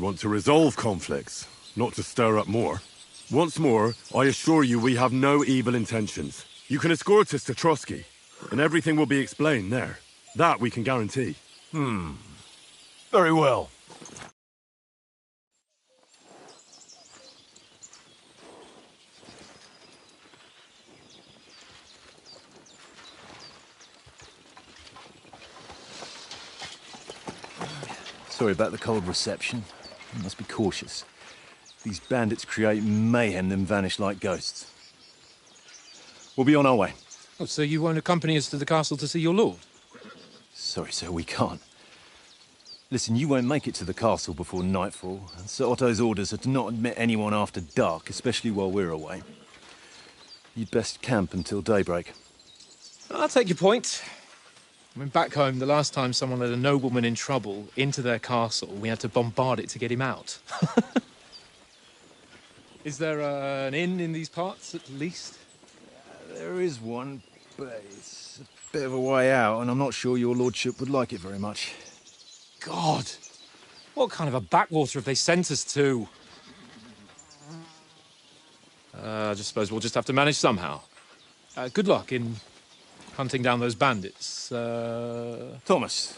want to resolve conflicts, not to stir up more. Once more, I assure you we have no evil intentions. You can escort us to Trotsky, and everything will be explained there. That we can guarantee. Very well. Sorry about the cold reception. You must be cautious. These bandits create mayhem, then vanish like ghosts. We'll be on our way. Oh, so you won't accompany us to the castle to see your lord? Sorry, sir, we can't. Listen, you won't make it to the castle before nightfall, and Sir Otto's orders are to not admit anyone after dark, especially while we're away. You'd best camp until daybreak. I'll take your point. I mean, back home, the last time someone let a nobleman in trouble into their castle, we had to bombard it to get him out. Is there an inn in these parts, at least? There is one, but it's a bit of a way out, and I'm not sure your lordship would like it very much. God! What kind of a backwater have they sent us to? I just suppose we'll just have to manage somehow. Good luck in hunting down those bandits. Thomas,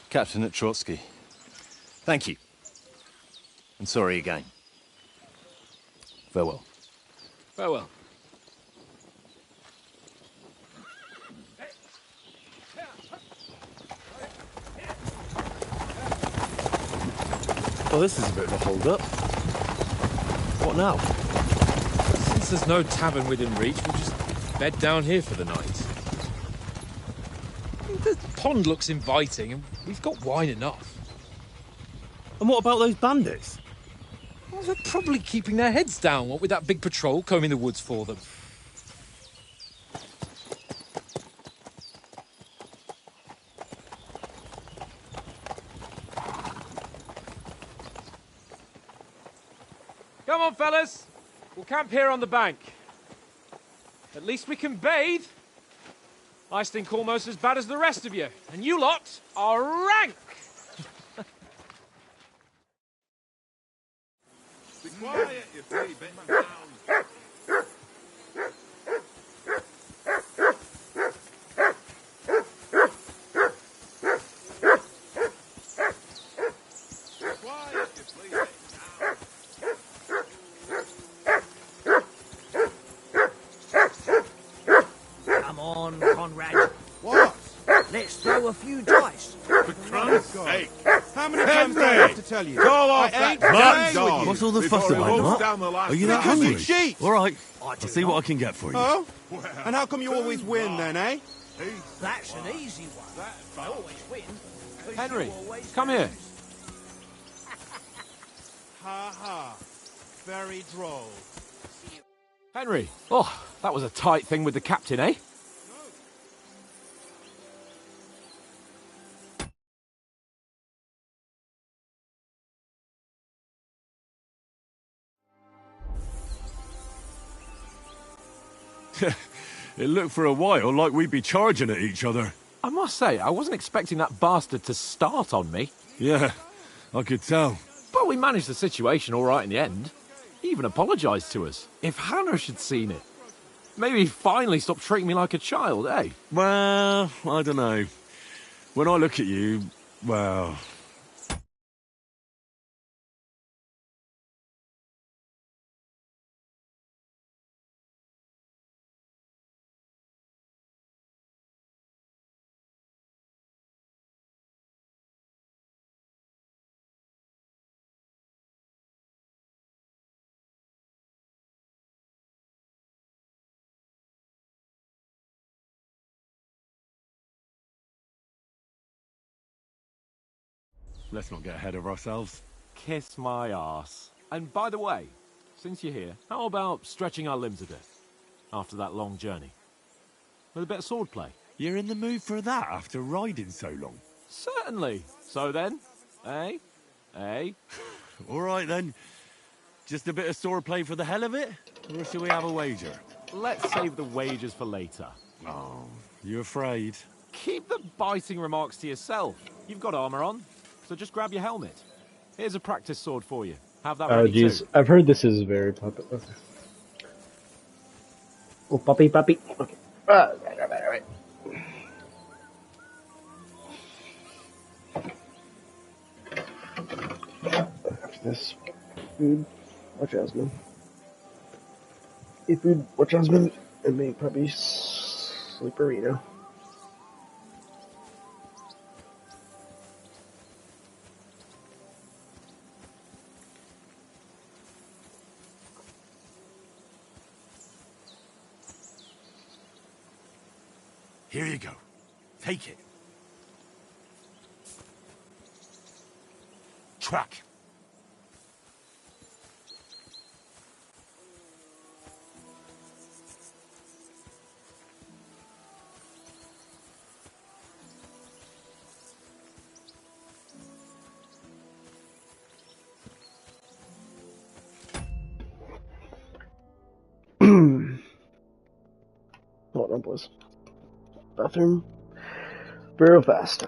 Captain at Trotsky. Thank you. And sorry again. Farewell. Farewell. Well, this is a bit of a hold-up. What now? Since there's no tavern within reach, we'll just bed down here for the night. The pond looks inviting, and we've got wine enough. And what about those bandits? Well, they're probably keeping their heads down, what with that big patrol combing the woods for them. Come on, fellas. We'll camp here on the bank. At least we can bathe. I stink almost as bad as the rest of you. And you lot are rank! Be quiet, you three-bit hound. Let's throw a few dice. For Christ's sake. How many times do I have to tell you? Call off I ain't that playing with you. What's all the fuss before he about, walks Mark? down the last Are you that round. hungry? Sheep. All right, I I'll do see not. what I can get for you. Oh? Well, And how come you always win then, eh? That's an easy one. I always win. 'Cause Henry, you always come here. Ha ha. Very droll. Henry. Oh, that was a tight thing with the captain, eh? It looked for a while like we'd be charging at each other. I must say, I wasn't expecting that bastard to start on me. Yeah, I could tell. But we managed the situation all right in the end. He even apologised to us. If Hanosh had seen it. Maybe he'd finally stop treating me like a child, eh? Well, I don't know. When I look at you, well... Let's not get ahead of ourselves. Kiss my arse. And by the way, since you're here, how about stretching our limbs a bit? After that long journey. With a bit of swordplay. You're in the mood for that after riding so long? Certainly. So then, eh? Eh? All right then. Just a bit of swordplay for the hell of it? Or shall we have a wager? Let's save the wagers for later. Oh, you afraid? Keep the biting remarks to yourself. You've got armour on, so just grab your helmet. Here's a practice sword for you. Have that Oh, ready jeez. too. I've heard this is very popular. Okay. Oh, puppy. Okay. Alright. This food. Watch Jasmine. Eat food. Watch Jasmine. And make puppy sleeperino. Here you go. Take it. Track. Hold on, boys. Bathroom. Real fast.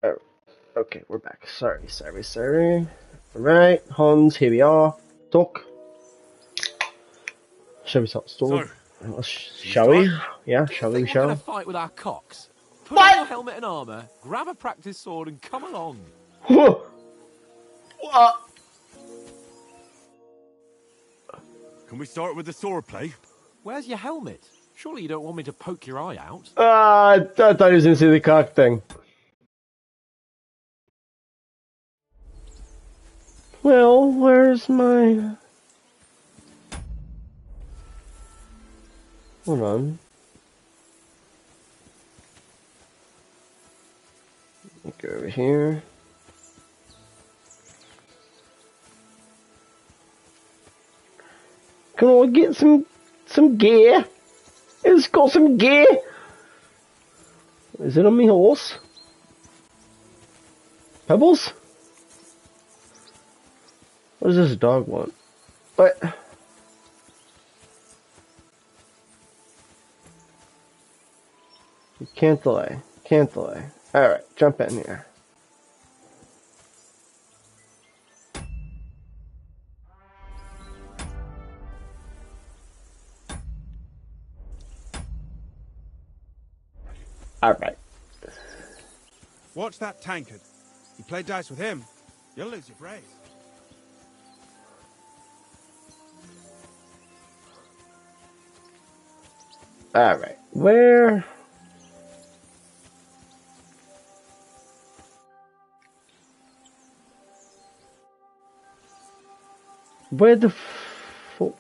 Oh, okay, we're back. Sorry. Alright, Hans, here we are. Talk. Shall we start store? So, Shall we? Yeah, shall we? Think we're Shall gonna we? fight with our cocks? Put on your helmet and armor, grab a practice sword, and come along. What? can we start with the sword play? Where's your helmet? Surely you don't want me to poke your eye out. I thought he was gonna see the cock thing. Well, where's my... Hold on. Go over here. Come on, get some gear. It's got some gear. Is it on me horse? Pebbles? What does this dog want? What? Can't delay. Alright, jump in here. Alright. Watch that tankard. You play dice with him, you'll lose your brace. Alright, where? Where the fuck?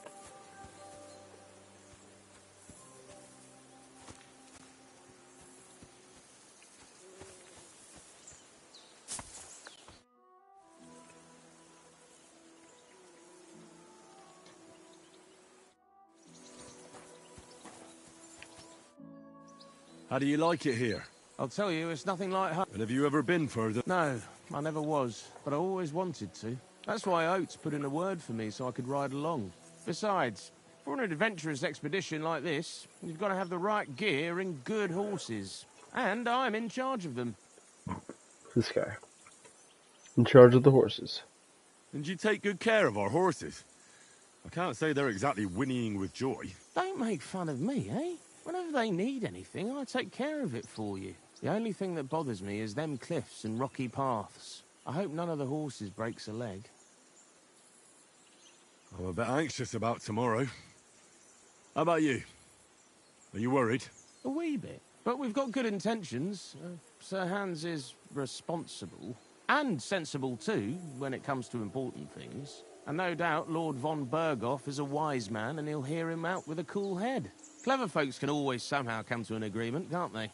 How do you like it here? I'll tell you, it's nothing like home. And have you ever been further? No, I never was, but I always wanted to. That's why Oates put in a word for me so I could ride along. Besides, for an adventurous expedition like this, you've got to have the right gear and good horses. And I'm in charge of them. This guy. In charge of the horses. And you take good care of our horses. I can't say they're exactly whinnying with joy. Don't make fun of me, eh? Whenever they need anything, I take care of it for you. The only thing that bothers me is them cliffs and rocky paths. I hope none of the horses breaks a leg. I'm a bit anxious about tomorrow. How about you? Are you worried? A wee bit. But we've got good intentions. Sir Hans is responsible. And sensible too, when it comes to important things. And no doubt Lord von Berghoff is a wise man and he'll hear him out with a cool head. Clever folks can always somehow come to an agreement, can't they?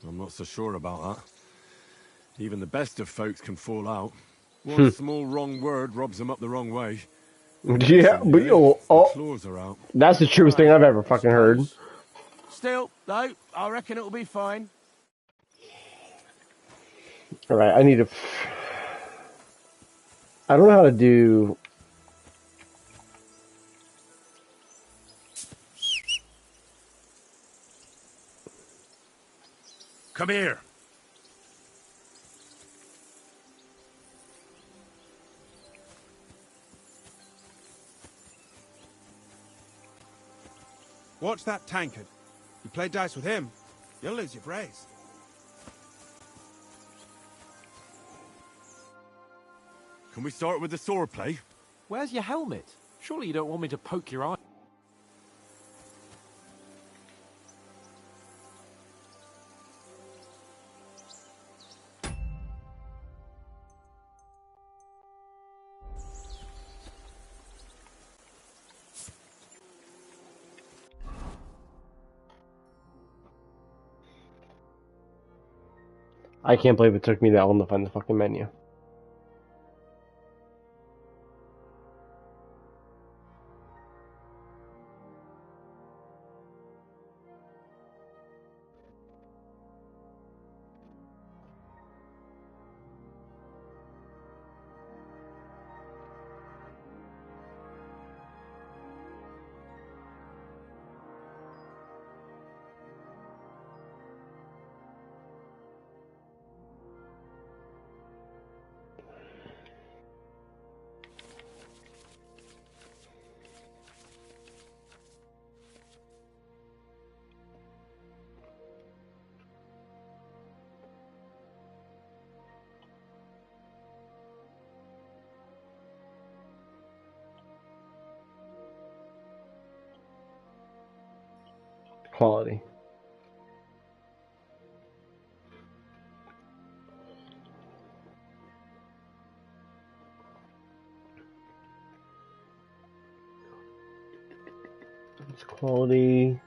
I'm not so sure about that. Even the best of folks can fall out. One small wrong word rubs them up the wrong way. Yeah, we all. The claws are out. That's the truest thing I've ever fucking heard. Still, though, I reckon it'll be fine. Alright, I need to. I don't know how to do. Come here. Watch that tankard. You play dice with him, you'll lose your brace. Can we start with the sword play? Where's your helmet? Surely you don't want me to poke your eye. I can't believe it took me that long to find the fucking menu. Quality. It's quality.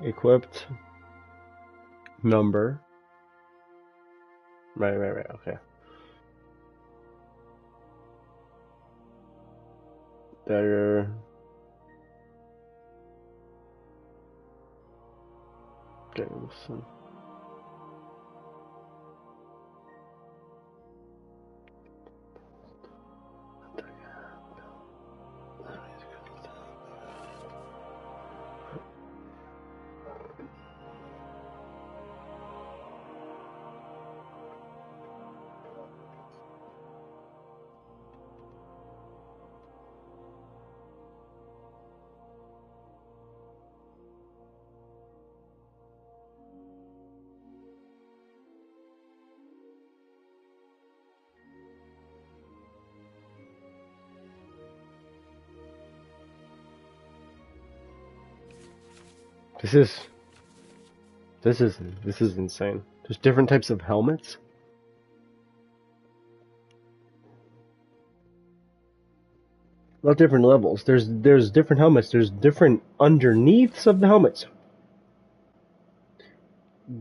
Equipped. Number. Right, okay. Better. Some. This is this is insane. There's different types of helmets. Not different levels. There's different helmets. There's different underneaths of the helmets.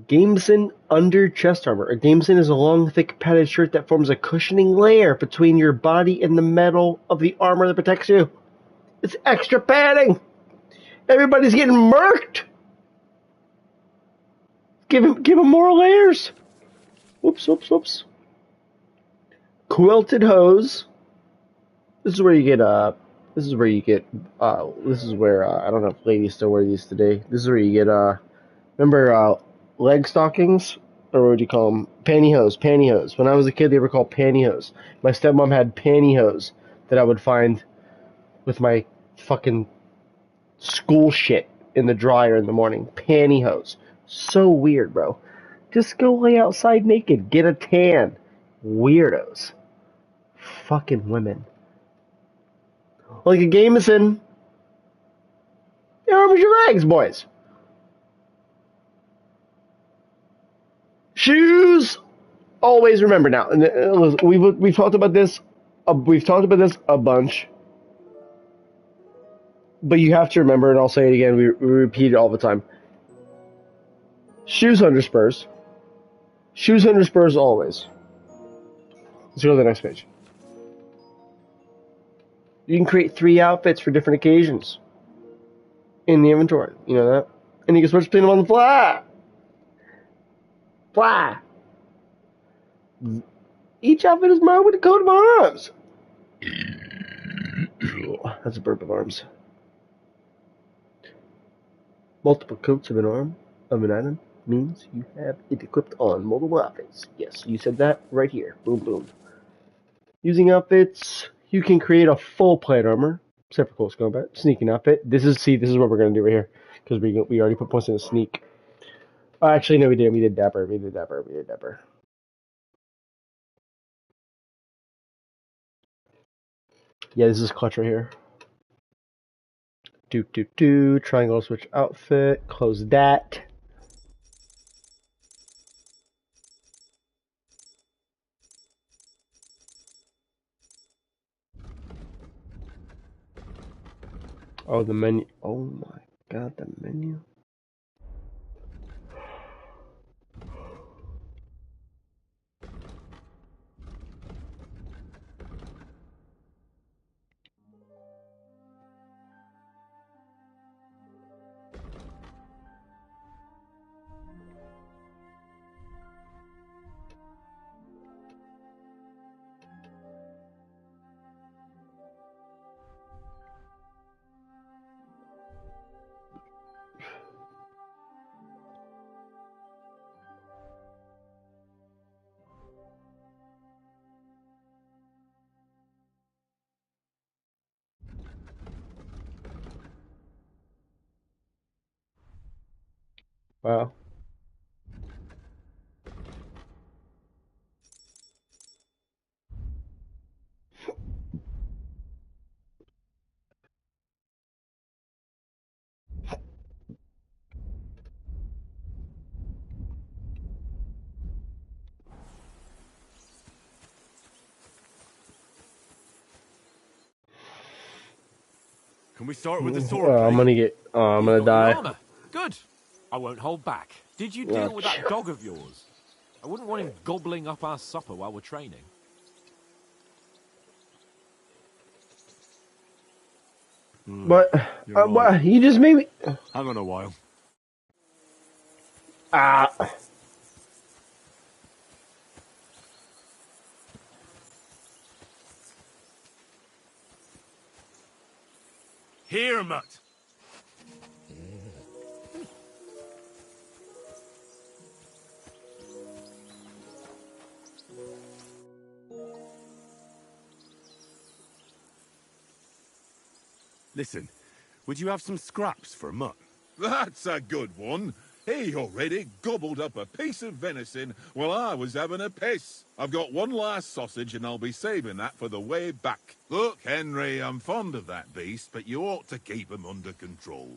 Gameston under chest armor. A gameston is a long, thick, padded shirt that forms a cushioning layer between your body and the metal of the armor that protects you. It's extra padding. Everybody's getting murked. Give him more layers. Whoops. Quilted hose. This is where you get this is where I don't know if ladies still wear these today. This is where you get remember leg stockings, or what do you call them? Pantyhose. When I was a kid, they were called pantyhose. My stepmom had pantyhose that I would find with my fucking school shit in the dryer in the morning. Pantyhose. So weird, bro. Just go lay outside naked. Get a tan. Weirdos. Fucking women. Like a Gameson. Your arms, your legs, boys. Shoes. Always remember now. And we've talked about this. We've talked about this a bunch. But you have to remember, and I'll say it again. We repeat it all the time. Shoes under spurs. Shoes under spurs always. Let's go to the next page. You can create 3 outfits for different occasions in the inventory. You know that? And you can switch between them on the fly. Each outfit is marked with a coat of arms. That's a burp of arms. Multiple coats of an item means you have it equipped on multiple outfits. Yes, you said that right here. Boom, boom. Using outfits, you can create a full plate armor, except for close combat. Sneaking outfit. This is what we're gonna do right here, because we already put points in a sneak. Actually, no, we didn't. We did dapper. Yeah, this is clutch right here. Triangle switch outfit. Close that. Oh, the menu. Oh my god, the menu. Wow. Can we start with the sword? I'm gonna get. I'm gonna You've got your die. armor. Good. I won't hold back. Did you deal with that dog of yours? I wouldn't want him gobbling up our supper while we're training. What? You're What? right. You just made me. Hang on a while. Here, mutt. Listen, would you have some scraps for a mutt? That's a good one. He already gobbled up a piece of venison while I was having a piss. I've got one last sausage and I'll be saving that for the way back. Look, Henry, I'm fond of that beast, but you ought to keep him under control.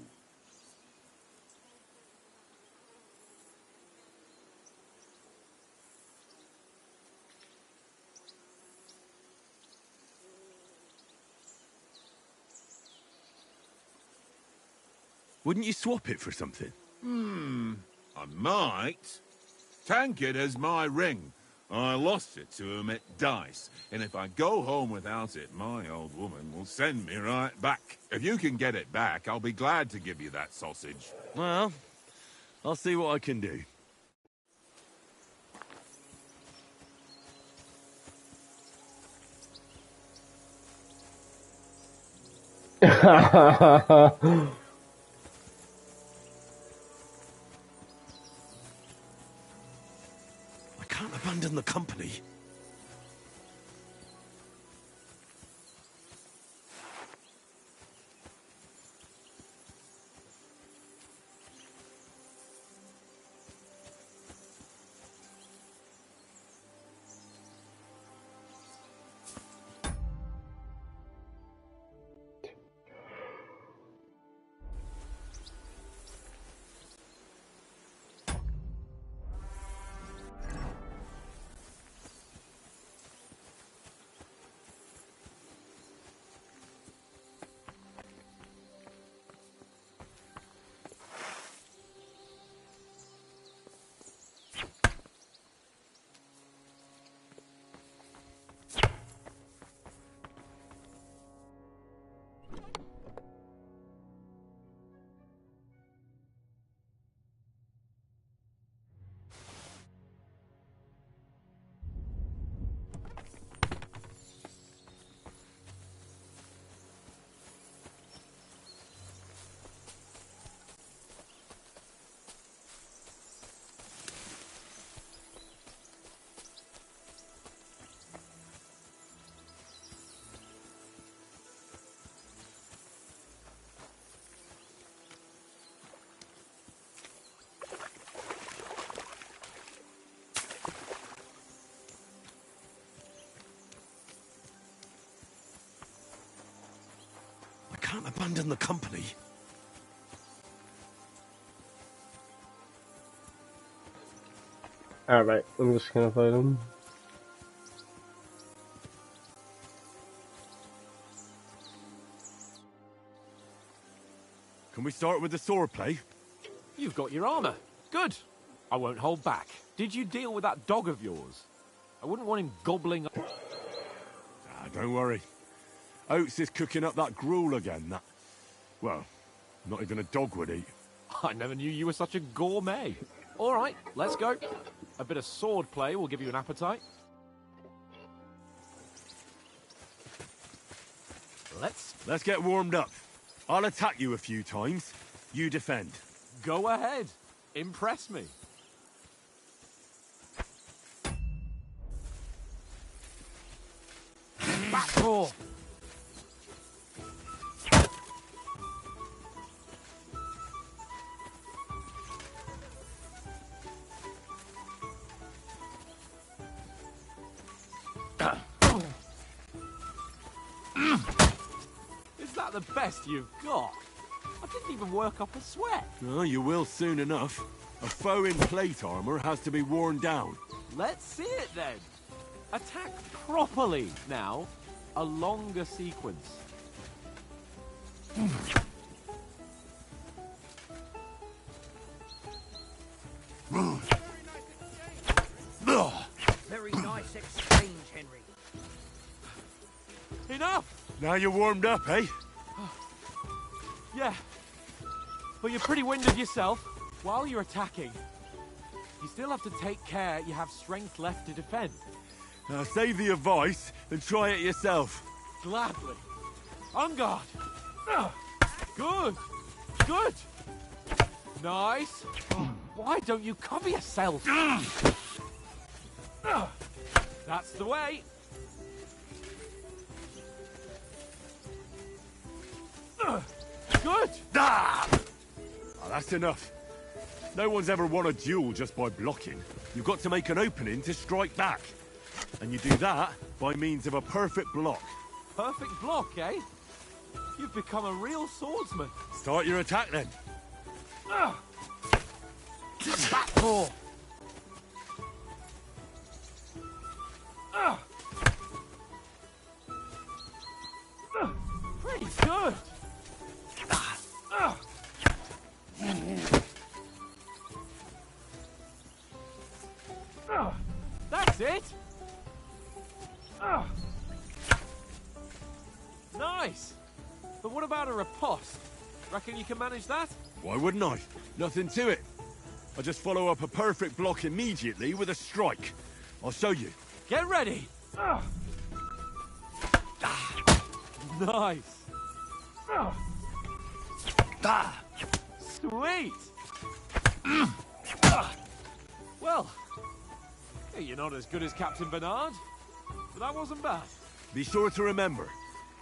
Wouldn't you swap it for something? I might. Tankard has my ring. I lost it to him at dice, and if I go home without it, my old woman will send me right back. If you can get it back, I'll be glad to give you that sausage. Well, I'll see what I can do. I can't abandon the company. I can't abandon the company. Alright, I'm just gonna fight him. Can we start with the sword play? You've got your armor. Good. I won't hold back. Did you deal with that dog of yours? I wouldn't want him gobbling... Don't worry. Oates is cooking up that gruel again, that... Well, not even a dog would eat. I never knew you were such a gourmet. All right, let's go. A bit of sword play will give you an appetite. Let's get warmed up. I'll attack you a few times. You defend. Go ahead. Impress me. Backpaw. Is that the best you've got? I didn't even work up a sweat. Oh, you will soon enough. A foe in plate armor has to be worn down. Let's see it then. Attack properly now. A longer sequence. Very nice exchange, Henry. Enough! Now you're warmed up, eh? Yeah. But you're pretty winded yourself. While you're attacking, you still have to take care you have strength left to defend. Now save the advice and try it yourself. Gladly. On guard. Good. Good. Nice. Why don't you cover yourself? That's the way. Good. Ah! Oh, that's enough. No one's ever won a duel just by blocking. You've got to make an opening to strike back. And you do that by means of a perfect block. Perfect block, eh? You've become a real swordsman. Start your attack then. Backpaw. Pretty good. what about a riposte? Reckon you can manage that? Why wouldn't I? Nothing to it. I just follow up a perfect block immediately with a strike. I'll show you. Get ready! Nice! Sweet! Well, hey, you're not as good as Captain Bernard, but that wasn't bad. Be sure to remember,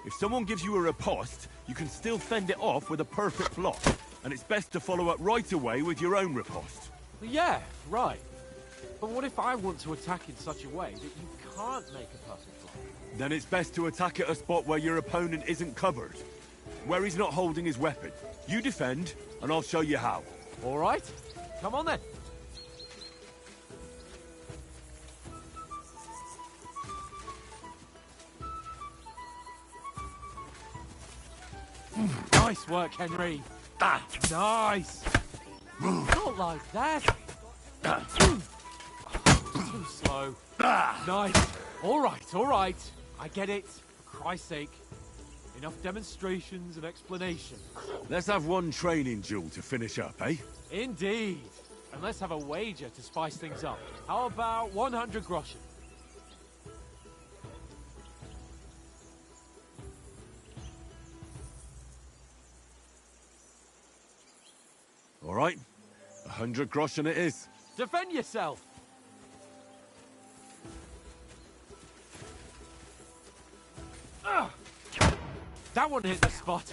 if someone gives you a riposte, you can still fend it off with a perfect block. And it's best to follow up right away with your own riposte. Yeah, right. But what if I want to attack in such a way that you can't make a perfect block? Then it's best to attack at a spot where your opponent isn't covered. Where he's not holding his weapon. You defend, and I'll show you how. All right. Come on then. Nice work, Henry. Nice. Not like that. Too slow. Nice. All right. I get it. For Christ's sake. Enough demonstrations and explanations. Let's have one training duel to finish up, eh? Indeed. And let's have a wager to spice things up. How about 100 groschen? All right. 100 groschen it is. Defend yourself. That one hit the spot.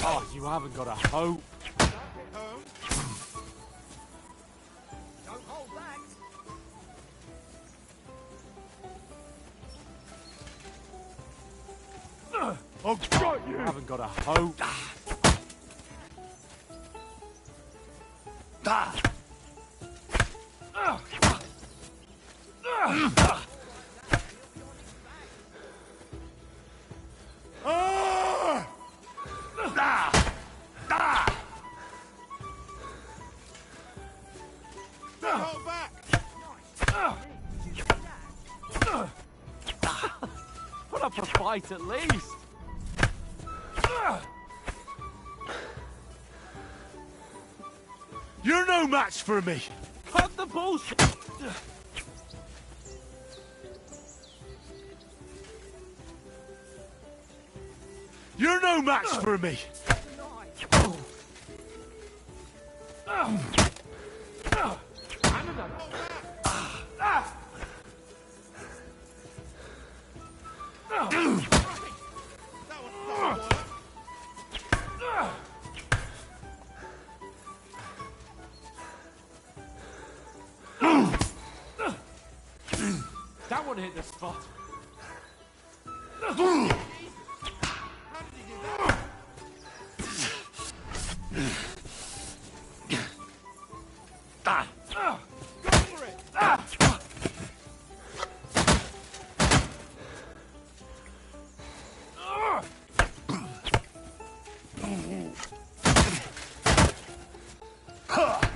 Oh, you haven't got a hope. Don't hold back. I've got you! Haven't got a hope. Hold back! Put up a fight at least. You're no match for me! Cut the bullshit. You're no match for me! That one hit the spot.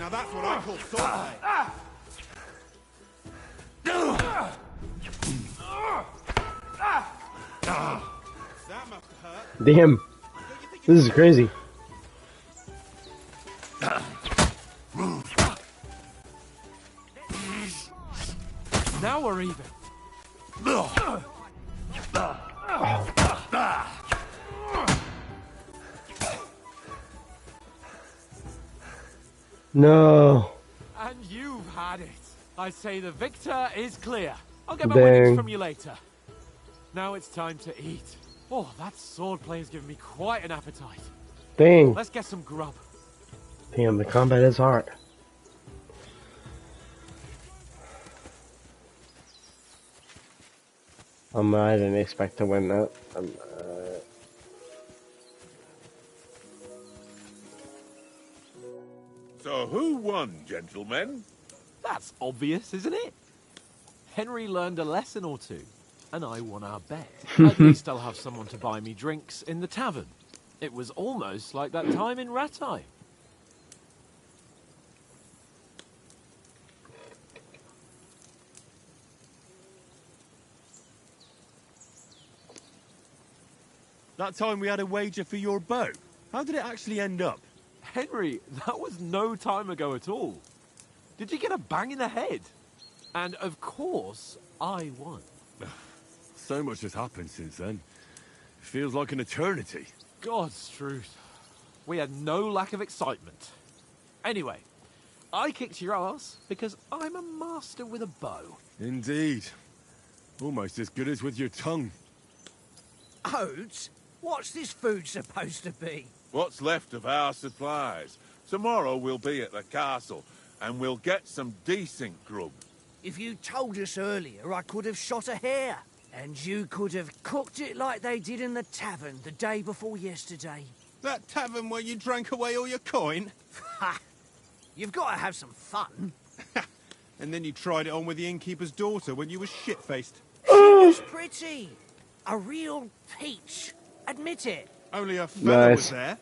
Now that's what I call swordplay. That must have hurt. Damn. This is crazy. Now we're even. No. And you've had it. I say the victor is clear. I'll get my winnings Dang. from you later. Now it's time to eat. Oh, that swordplay has given me quite an appetite. Dang. Let's get some grub. Damn, the combat is hard. I didn't expect to win that. So who won, gentlemen? That's obvious, isn't it? Henry learned a lesson or two. and I won our bet. At least I'll have someone to buy me drinks in the tavern. It was almost like that time in Rattay. That time we had a wager for your bow. How did it actually end up? Henry, that was no time ago at all. Did you get a bang in the head? And of course, I won. So much has happened since then. It feels like an eternity. God's truth. We had no lack of excitement. Anyway, I kicked your ass because I'm a master with a bow. Indeed. Almost as good as with your tongue. Oats? What's this food supposed to be? What's left of our supplies. Tomorrow we'll be at the castle, and we'll get some decent grub. If you told us earlier, I could have shot a hare. And you could have cooked it like they did in the tavern the day before yesterday. That tavern where you drank away all your coin? Ha! You've got to have some fun. And then you tried it on with the innkeeper's daughter when you were shit-faced. She was pretty. A real peach. Admit it. Only a fella Nice. was there.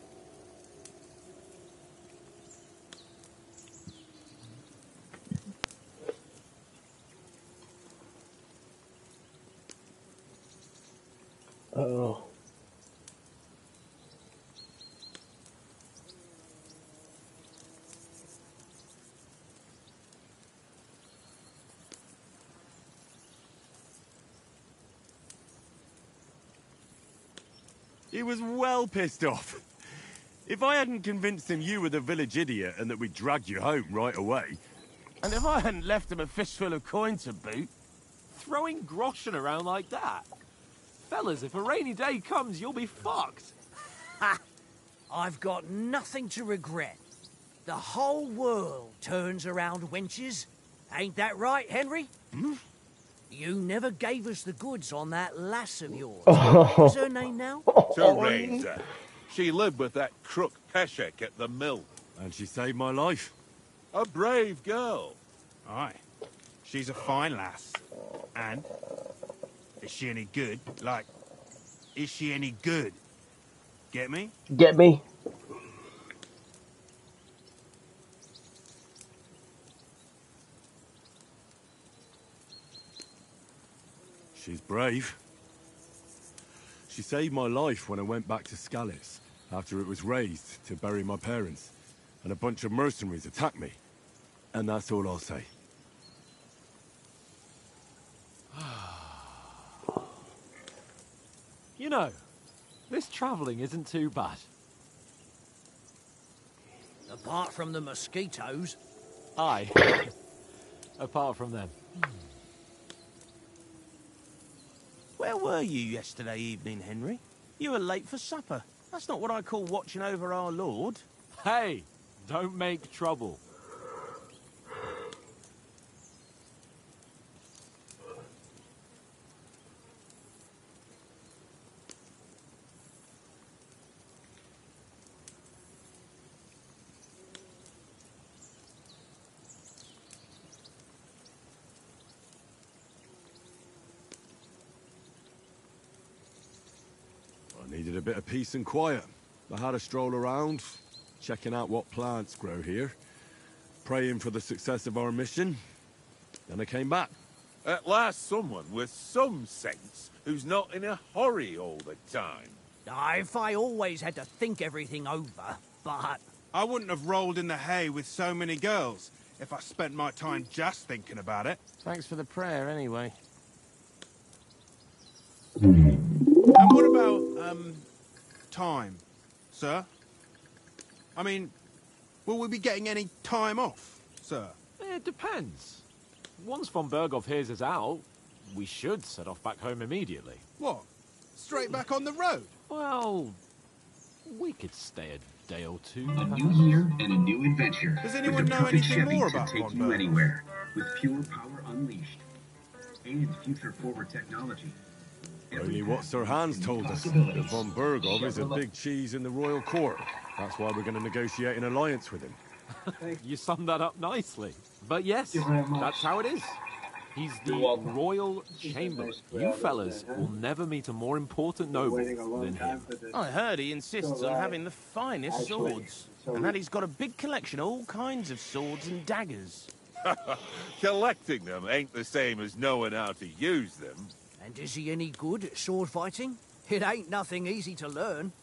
Oh. He was well pissed off. If I hadn't convinced him you were the village idiot and that we dragged you home right away... And if I hadn't left him a fistful of coin to boot, Throwing groschen around like that. Fellas, if a rainy day comes, you'll be fucked. Ha! I've got nothing to regret. The whole world turns around wenches. Ain't that right, Henry? Hmm? You never gave us the goods on that lass of yours. What's her name now? Teresa. She lived with that crook Peshek at the mill. And she saved my life. A brave girl. Aye. She's a fine lass. And? Is she any good? Like, is she any good? Get me? Get me? She's brave. She saved my life when I went back to Scallis after it was razed to bury my parents, and a bunch of mercenaries attacked me. And that's all I'll say. You know, this travelling isn't too bad. Apart from the mosquitoes. Aye. Apart from them. where were you yesterday evening, Henry? You were late for supper. That's not what I call watching over our Lord. Hey, don't make trouble. I needed a bit of peace and quiet. I had a stroll around, checking out what plants grow here, praying for the success of our mission. Then I came back. At last someone with some sense who's not in a hurry all the time. If I always had to think everything over, but... I wouldn't have rolled in the hay with so many girls if I spent my time just thinking about it. Thanks for the prayer, anyway. And what about, time, sir? I mean, will we be getting any time off, sir? It depends. Once von Berghoff hears us out, we should set off back home immediately. What? Straight back on the road? Well, we could stay a day or two. A new year and a new adventure. Does anyone with the know perfect anything Chevy more to about take Von you Berg? anywhere with pure power unleashed and future-forward technology. Only what Sir Hans told us, that von Berghoff is a big cheese in the royal court. That's why we're going to negotiate an alliance with him. You summed that up nicely. But yes, that's how it is. He's the Royal Chamberlain. You fellas will never meet a more important noble than him. I heard he insists on having the finest swords, and that he's got a big collection of all kinds of swords and daggers. Collecting them ain't the same as knowing how to use them. And is he any good at sword fighting? It ain't nothing easy to learn.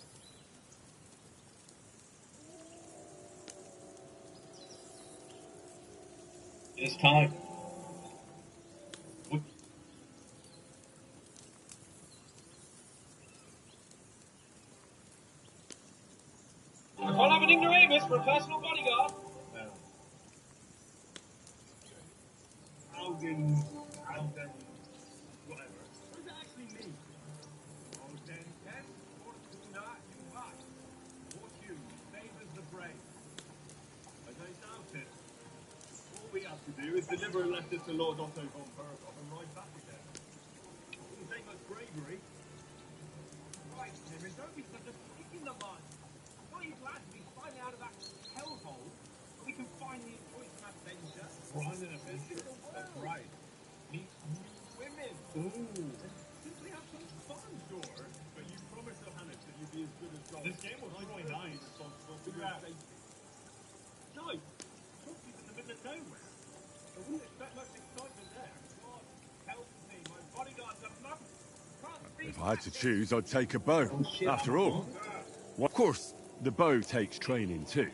It's time. I can't have an ignoramus for a personal bodyguard. Alden, whatever. What does that actually mean? Alden, yes, fortuna impact. Fortune favors the brave. I don't doubt it. All we have to do is deliver a letter to Lord Otto von Berghoff and ride back again. It wouldn't take much bravery. Right, Timmy, don't be such a freak in the mud. Why are you glad to be finally out of that hellhole so we can finally enjoy some adventure? Find an adventure? That's right. Meet new women. Ooh. Simply have some fun, sure. But you promised Johannes that you'd be as good as gold. This game was really nice. Responsible for your safety. No. Turkey's in the middle of nowhere. I wouldn't expect much excitement there. God help me. My bodyguard's a mug. If I had to choose, I'd take a bow. After all. Well, of course, the bow takes training too.